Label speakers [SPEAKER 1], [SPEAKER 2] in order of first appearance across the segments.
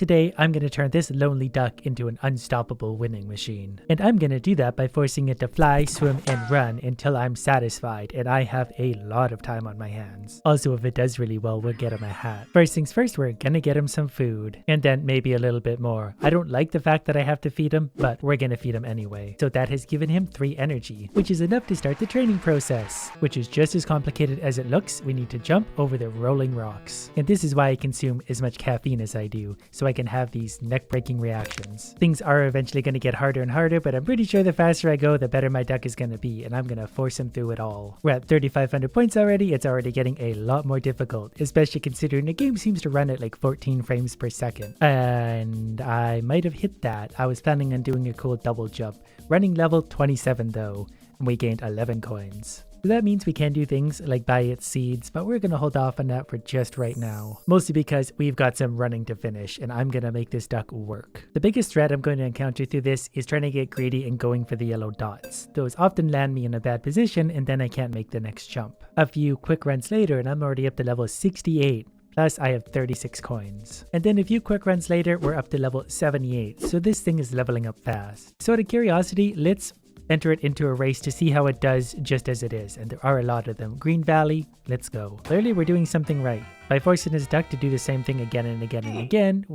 [SPEAKER 1] Today, I'm going to turn this lonely duck into an unstoppable winning machine. And I'm going to do that by forcing it to fly, swim, and run until I'm satisfied and I have a lot of time on my hands. Also, if it does really well, we'll get him a hat. First things first, we're going to get him some food. And then maybe a little bit more. I don't like the fact that I have to feed him, but we're going to feed him anyway. So that has given him 3 energy, which is enough to start the training process, which is just as complicated as it looks. We need to jump over the rolling rocks. And this is why I consume as much caffeine as I do, so I can have these neck-breaking reactions. Things are eventually going to get harder and harder, but I'm pretty sure the faster I go, the better my duck is going to be, and I'm going to force him through it all. We're at 3,500 points already. It's already getting a lot more difficult, especially considering the game seems to run at like 14 frames per second. And I might have hit that. I was planning on doing a cool double jump. Running level 27 though, and we gained 11 coins. So that means we can do things like buy its seeds, but we're going to hold off on that for just right now. Mostly because we've got some running to finish and I'm going to make this duck work. The biggest threat I'm going to encounter through this is trying to get greedy and going for the yellow dots. Those often land me in a bad position and then I can't make the next jump. A few quick runs later and I'm already up to level 68. Plus, I have 36 coins. And then a few quick runs later, we're up to level 78. So this thing is leveling up fast. So out of curiosity, let's enter it into a race to see how it does just as it is, and there are a lot of them. Green Valley, let's go. Clearly we're doing something right. By forcing this duck to do the same thing again and again and again,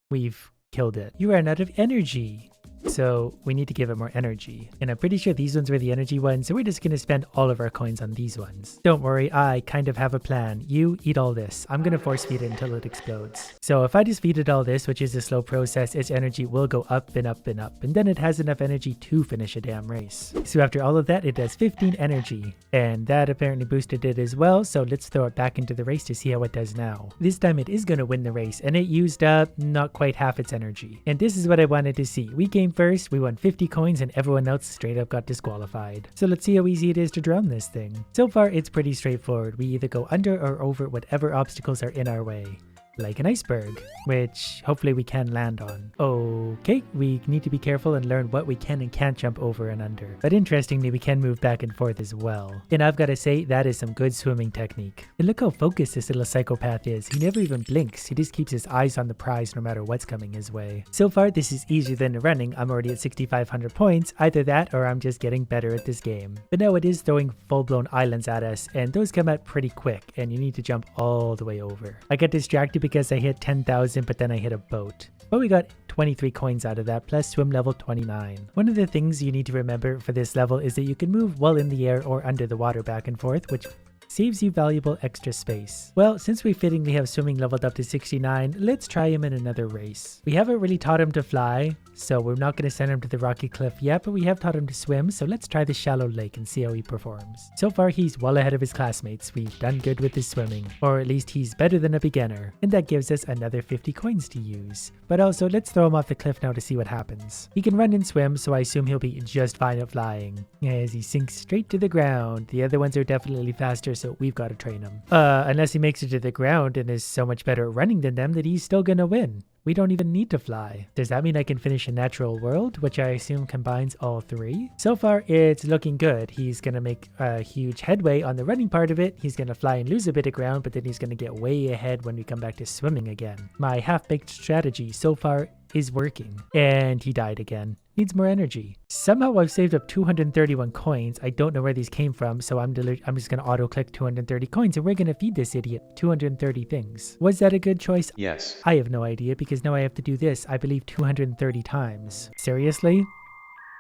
[SPEAKER 1] we've killed it. You ran out of energy. So we need to give it more energy. And I'm pretty sure these ones were the energy ones, so we're just going to spend all of our coins on these ones. Don't worry, I kind of have a plan. You eat all this. I'm going to force feed it until it explodes. So if I just feed it all this, which is a slow process, its energy will go up and up and up. And then it has enough energy to finish a damn race. So after all of that, it has 15 energy. And that apparently boosted it as well, so let's throw it back into the race to see how it does now. This time it is going to win the race, and it used up not quite half its energy. And this is what I wanted to see. We came first, we won 50 coins, and everyone else straight up got disqualified. So let's see how easy it is to drown this thing. So far it's pretty straightforward. We either go under or over whatever obstacles are in our way. Like an iceberg, which hopefully we can land on. Okay, we need to be careful and learn what we can and can't jump over and under. But interestingly, we can move back and forth as well. And I've got to say, that is some good swimming technique. And look how focused this little psychopath is. He never even blinks. He just keeps his eyes on the prize no matter what's coming his way. So far, this is easier than the running. I'm already at 6,500 points. Either that or I'm just getting better at this game. But now it is throwing full-blown islands at us, and those come out pretty quick, and you need to jump all the way over. I got distracted because I hit 10,000, but then I hit a boat. But we got 23 coins out of that, plus swim level 29. One of the things you need to remember for this level is that you can move while in the air or under the water back and forth, which saves you valuable extra space. Well, since we fittingly have swimming leveled up to 69, let's try him in another race. We haven't really taught him to fly, so we're not going to send him to the rocky cliff yet, but we have taught him to swim, so let's try the shallow lake and see how he performs. So far, he's well ahead of his classmates. We've done good with his swimming, or at least he's better than a beginner, and that gives us another 50 coins to use. But also, let's throw him off the cliff now to see what happens. He can run and swim, so I assume he'll be just fine at flying. As he sinks straight to the ground. The other ones are definitely faster, so we've got to train him. Unless he makes it to the ground and is so much better at running than them that he's still gonna win. We don't even need to fly. Does that mean I can finish a natural world, which I assume combines all 3? So far, it's looking good. He's gonna make a huge headway on the running part of it. He's gonna fly and lose a bit of ground, but then he's gonna get way ahead when we come back to swimming again. My half-baked strategy so far is working. And he died again. Needs more energy. Somehow I've saved up 231 coins. I don't know where these came from, so I'm just gonna auto-click 230 coins and we're gonna feed this idiot 230 things. Was that a good choice?
[SPEAKER 2] Yes.
[SPEAKER 1] I have no idea because now I have to do this, I believe 230 times. Seriously?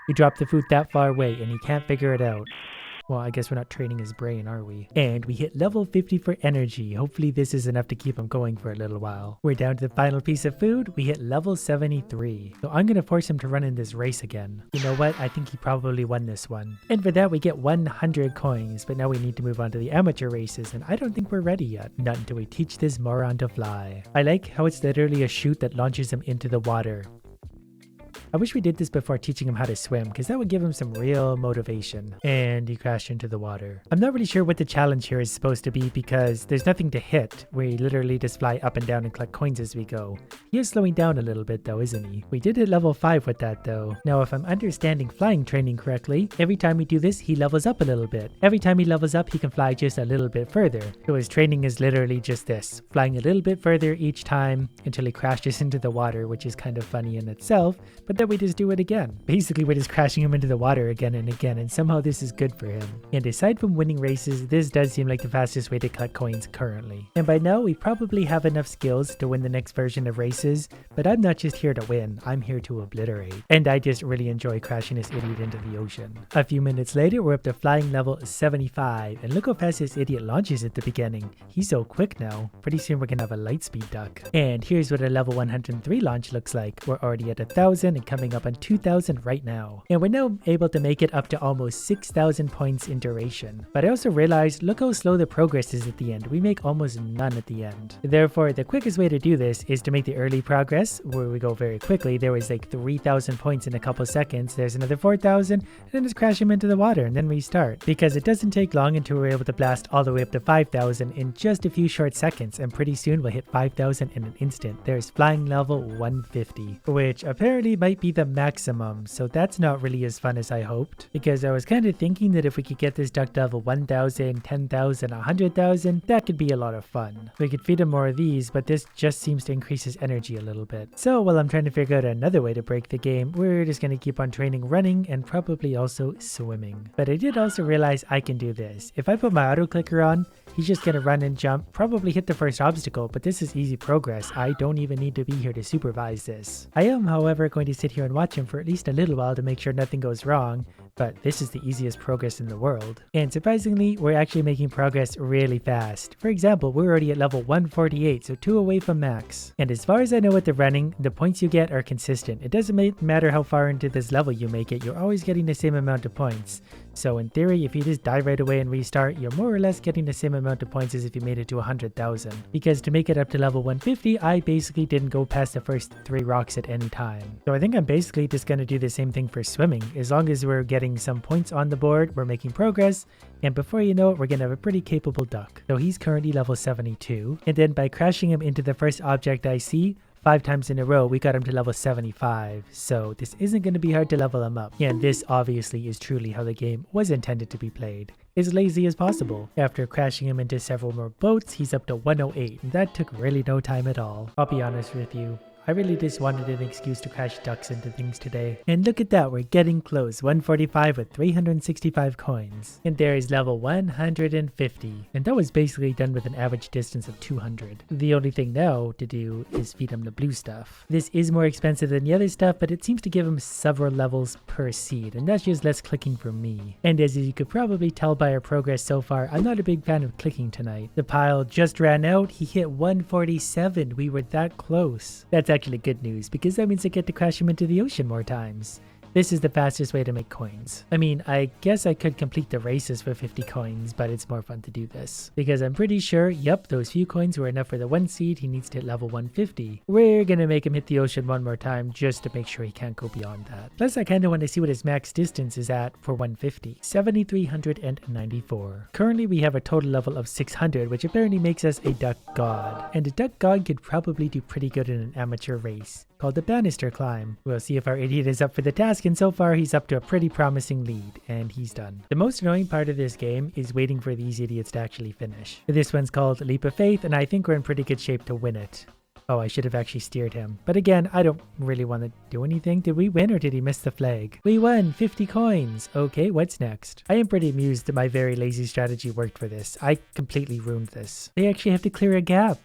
[SPEAKER 1] We dropped the food that far away and he can't figure it out. Well, I guess we're not training his brain, are we? And we hit level 50 for energy. Hopefully this is enough to keep him going for a little while. We're down to the final piece of food. We hit level 73. So I'm going to force him to run in this race again. You know what? I think he probably won this one. And for that, we get 100 coins. But now we need to move on to the amateur races. And I don't think we're ready yet. Not until we teach this moron to fly. I like how it's literally a chute that launches him into the water. I wish we did this before teaching him how to swim, because that would give him some real motivation. And he crashed into the water. I'm not really sure what the challenge here is supposed to be because there's nothing to hit. We literally just fly up and down and collect coins as we go. He is slowing down a little bit though, isn't he? We did hit level 5 with that though. Now if I'm understanding flying training correctly, every time we do this, he levels up a little bit. Every time he levels up, he can fly just a little bit further. So his training is literally just this, flying a little bit further each time until he crashes into the water, which is kind of funny in itself, but then we just do it again. Basically, we're just crashing him into the water again and again, and somehow this is good for him. And aside from winning races, this does seem like the fastest way to collect coins currently. And by now, we probably have enough skills to win the next version of races, but I'm not just here to win, I'm here to obliterate. And I just really enjoy crashing this idiot into the ocean. A few minutes later, we're up to flying level 75, and look how fast this idiot launches at the beginning. He's so quick now. Pretty soon we're gonna have a lightspeed duck. And here's what a level 103 launch looks like. We're already at 1,000 and coming up on 2,000 right now. And we're now able to make it up to almost 6,000 points in duration. But I also realized, look how slow the progress is at the end. We make almost none at the end. Therefore, the quickest way to do this is to make the early progress, where we go very quickly. There was like 3,000 points in a couple seconds. There's another 4,000, and then just crash him into the water and then restart. Because it doesn't take long until we're able to blast all the way up to 5,000 in just a few short seconds, and pretty soon we'll hit 5,000 in an instant. There's flying level 150, which apparently might be the maximum, so that's not really as fun as I hoped, because I was kind of thinking that if we could get this duck to level 1,000, 10,000, 100,000, that could be a lot of fun. We could feed him more of these, but this just seems to increase his energy a little bit. So while I'm trying to figure out another way to break the game, we're just going to keep on training running and probably also swimming. But I did also realize I can do this. If I put my auto clicker on, he's just going to run and jump, probably hit the first obstacle, but this is easy progress. I don't even need to be here to supervise this. I am, however, going to sit here and watch him for at least a little while to make sure nothing goes wrong, but this is the easiest progress in the world. And surprisingly, we're actually making progress really fast. For example, we're already at level 148, so 2 away from max. And as far as I know with the running, the points you get are consistent. It doesn't matter how far into this level you make it, you're always getting the same amount of points. So in theory, if you just die right away and restart, you're more or less getting the same amount of points as if you made it to 100,000. Because to make it up to level 150, I basically didn't go past the first 3 rocks at any time. So I think I'm basically just going to do the same thing for swimming. As long as we're getting some points on the board, we're making progress, and before you know it, we're going to have a pretty capable duck. So he's currently level 72, and then by crashing him into the first object I see, 5 times in a row, we got him to level 75, so this isn't going to be hard to level him up. And this obviously is truly how the game was intended to be played. As lazy as possible. After crashing him into several more boats, he's up to 108, and that took really no time at all. I'll be honest with you. I really just wanted an excuse to crash ducks into things today. And look at that, we're getting close. 145 with 365 coins. And there is level 150. And that was basically done with an average distance of 200. The only thing now to do is feed him the blue stuff. This is more expensive than the other stuff, but it seems to give him several levels per seed. And that's just less clicking for me. And as you could probably tell by our progress so far, I'm not a big fan of clicking tonight. The pile just ran out. He hit 147. We were that close. That's actually good news, because that means I get to crash him into the ocean more times. This is the fastest way to make coins. I mean, I guess I could complete the races for 50 coins, but it's more fun to do this. Because I'm pretty sure, yep, those few coins were enough for the 1 seed. He needs to hit level 150. We're gonna make him hit the ocean one more time just to make sure he can't go beyond that. Plus, I kinda want to see what his max distance is at for 150. 7,394. Currently, we have a total level of 600, which apparently makes us a duck god. And a duck god could probably do pretty good in an amateur race called the banister climb. We'll see if our idiot is up for the task, and so far he's up to a pretty promising lead, and he's done. The most annoying part of this game is waiting for these idiots to actually finish. This one's called Leap of Faith, and I think we're in pretty good shape to win it. Oh, I should have actually steered him. But again, I don't really want to do anything. Did we win or did he miss the flag? We won! 50 coins! Okay, what's next? I am pretty amused that my very lazy strategy worked for this. I completely ruined this. They actually have to clear a gap.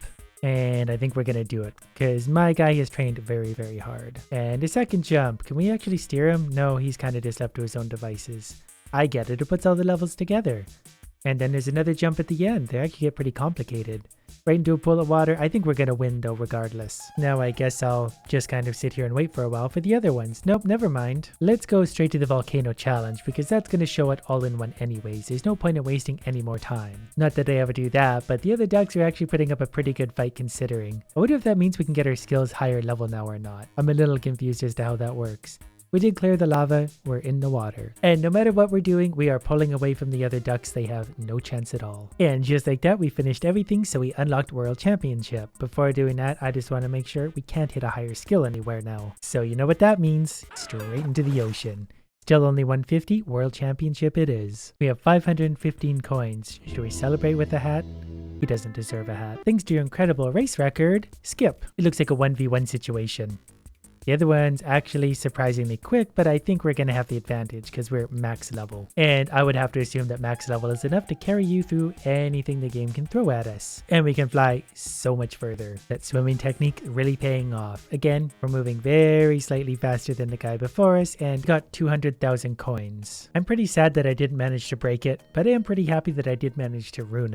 [SPEAKER 1] And I think we're going to do it, because my guy has trained very, very hard. And a second jump. Can we actually steer him? No, he's kind of just left to his own devices. I get it. It puts all the levels together. And then there's another jump at the end. They actually get pretty complicated. Right into a pool of water. I think we're going to win though regardless. Now I guess I'll just kind of sit here and wait for a while for the other ones. Nope, never mind. Let's go straight to the volcano challenge because that's going to show it all in one anyways. There's no point in wasting any more time. Not that I ever do that, but the other ducks are actually putting up a pretty good fight considering. I wonder if that means we can get our skills higher level now or not. I'm a little confused as to how that works. We did clear the lava, we're in the water. And no matter what we're doing, we are pulling away from the other ducks. They have no chance at all. And just like that, we finished everything, so we unlocked World Championship. Before doing that, I just want to make sure we can't hit a higher skill anywhere now. So you know what that means. Straight into the ocean. Still only 150, World Championship it is. We have 515 coins. Should we celebrate with a hat? Who doesn't deserve a hat? Thanks to your incredible race record, skip. It looks like a 1v1 situation. The other one's actually surprisingly quick, but I think we're going to have the advantage because we're max level. And I would have to assume that max level is enough to carry you through anything the game can throw at us. And we can fly so much further. That swimming technique really paying off. Again, we're moving very slightly faster than the guy before us and got 200,000 coins. I'm pretty sad that I didn't manage to break it, but I am pretty happy that I did manage to ruin it.